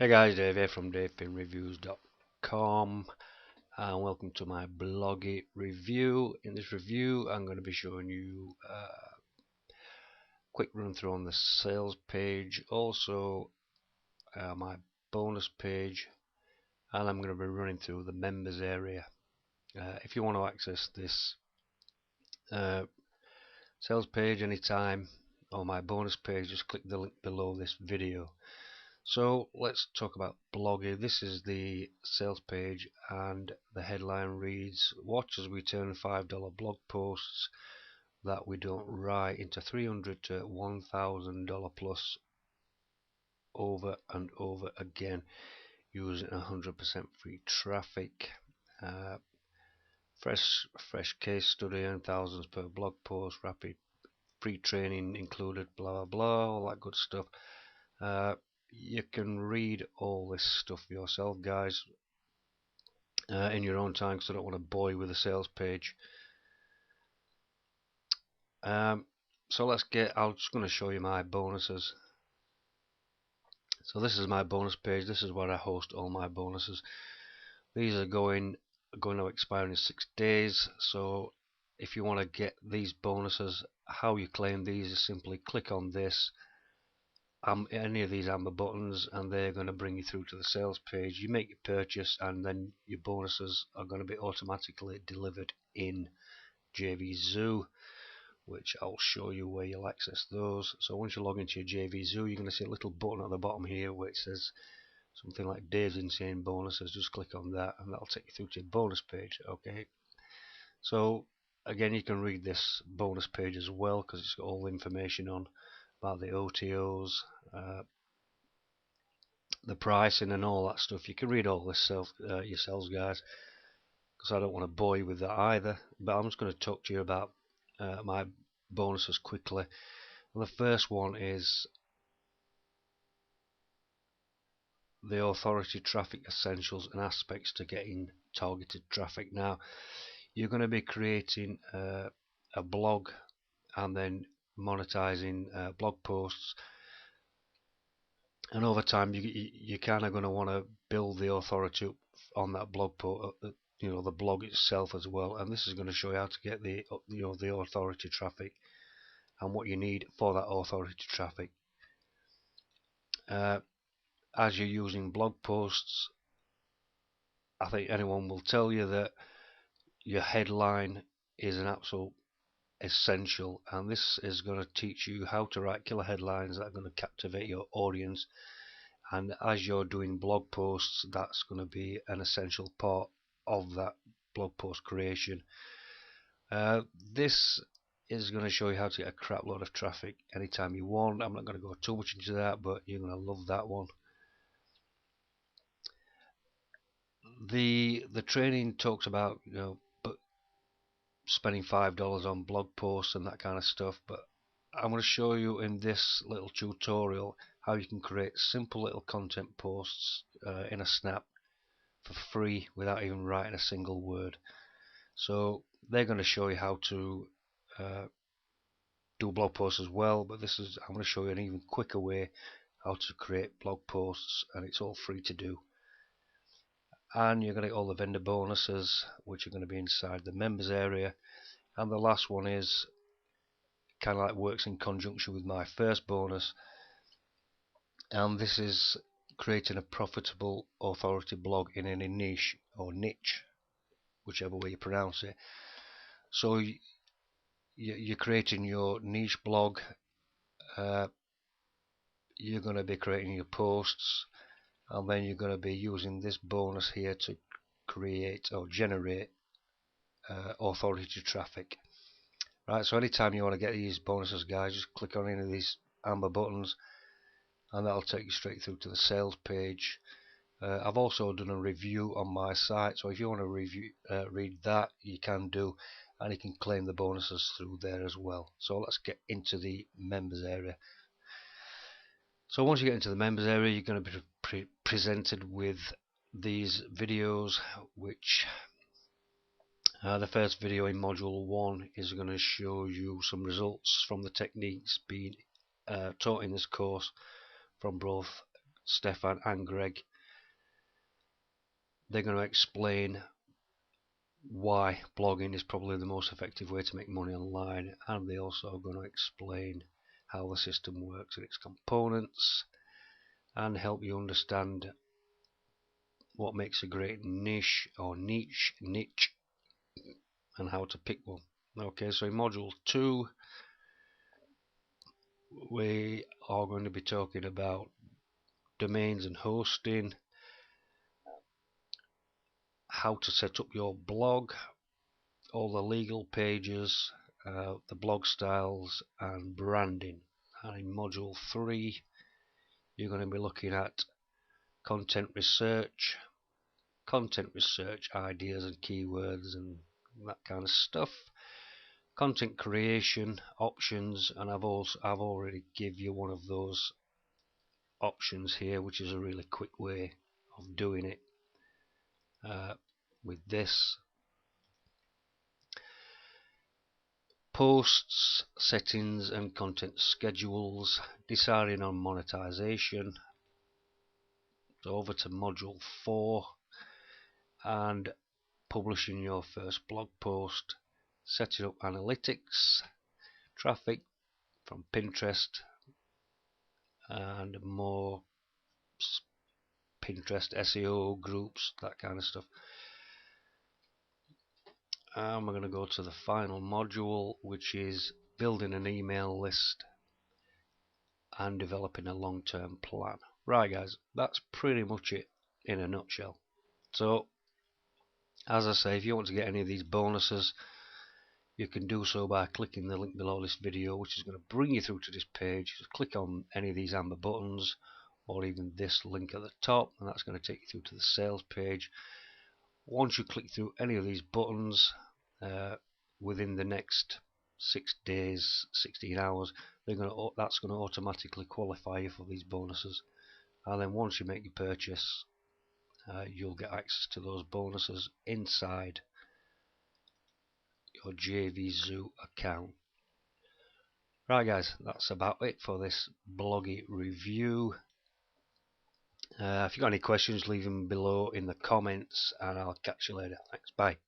Hey guys, Dave here from DaveFinReviews.com and welcome to my bloggy review. In this review I'm going to be showing you a quick run through on the sales page, also my bonus page, and I'm going to be running through the members area. If you want to access this sales page anytime or my bonus page, just click the link below this video. So let's talk about blogging. This is the sales page and the headline reads, watch as we turn $5 blog posts that we don't write into $300 to $1,000 plus over and over again using 100% free traffic. Fresh case study and thousands per blog post, rapid free training included, blah blah blah, all that good stuff. You can read all this stuff yourself, guys, in your own time, because I don't want to bore you with the sales page. So let's get, I'm just going to show you my bonuses. So this is my bonus page. This is where I host all my bonuses. These are going to expire in 6 days. So if you want to get these bonuses, how you claim these is simply click on this, any of these amber buttons, and they're going to bring you through to the sales page. You make your purchase and then your bonuses are going to be automatically delivered in JVZoo, which I'll show you where you'll access those. So once you log into your JVZoo, you're going to see a little button at the bottom here which says something like Dave's Insane Bonuses. Just click on that and that'll take you through to your bonus page. Okay, so again, you can read this bonus page as well because it's got all the information on about the OTOs, the pricing and all that stuff. You can read all this yourselves, guys, because I don't want to bore you with that either. But I'm just going to talk to you about my bonuses quickly. And the first one is the authority traffic essentials and aspects to getting targeted traffic. Now, you're going to be creating a blog and then monetizing blog posts, and over time you're kind of going to want to build the authority up on that blog post, the blog itself as well. And this is going to show you how to get the the authority traffic and what you need for that authority traffic. As you're using blog posts, I think anyone will tell you that your headline is an absolute essential, and this is going to teach you how to write killer headlines that are going to captivate your audience. And as you're doing blog posts, that's going to be an essential part of that blog post creation. This is going to show you how to get a crap load of traffic anytime you want. I'm not going to go too much into that, but you're going to love that one. The training talks about spending $5 on blog posts and that kind of stuff, but I'm going to show you in this little tutorial how you can create simple little content posts in a snap for free without even writing a single word. So they're going to show you how to do blog posts as well, but I'm going to show you an even quicker way how to create blog posts, and it's all free to do. And you're going to get all the vendor bonuses, which are going to be inside the members area. And the last one is kind of like works in conjunction with my first bonus, and this is creating a profitable authority blog in any niche or niche, whichever way you pronounce it. So you're creating your niche blog. You're going to be creating your posts, and then you're going to be using this bonus here to create or generate authority traffic. Right, so anytime you want to get these bonuses, guys, just click on any of these amber buttons and that'll take you straight through to the sales page. I've also done a review on my site, so if you want to read that, you can do, and you can claim the bonuses through there as well. So let's get into the members area. So once you get into the members area, you're going to be presented with these videos, which the first video in module 1 is going to show you some results from the techniques being taught in this course from both Stefan and Greg. They're going to explain why blogging is probably the most effective way to make money online, and they also are going to explain how the system works and its components, and help you understand what makes a great niche, and how to pick one. Okay, so in module 2 we are going to be talking about domains and hosting, how to set up your blog, all the legal pages, the blog styles and branding. And in module 3 you're going to be looking at content research ideas and keywords and that kind of stuff, content creation options, and I've already give you one of those options here, which is a really quick way of doing it with this. Posts, settings and content schedules, deciding on monetization. So over to module 4 and publishing your first blog post, setting up analytics, traffic from Pinterest and more Pinterest SEO groups, that kind of stuff. And we're going to go to the final module, which is building an email list and developing a long-term plan. Right guys, that's pretty much it in a nutshell. So as I say, if you want to get any of these bonuses, you can do so by clicking the link below this video, which is going to bring you through to this page. Just click on any of these amber buttons or even this link at the top, and that's going to take you through to the sales page. Once you click through any of these buttons within the next 6 days, 16 hours, that's going to automatically qualify you for these bonuses. And then once you make your purchase, you'll get access to those bonuses inside your JVZoo account. Right guys, that's about it for this bloggy review. If you've got any questions, leave them below in the comments and I'll catch you later. Thanks, bye.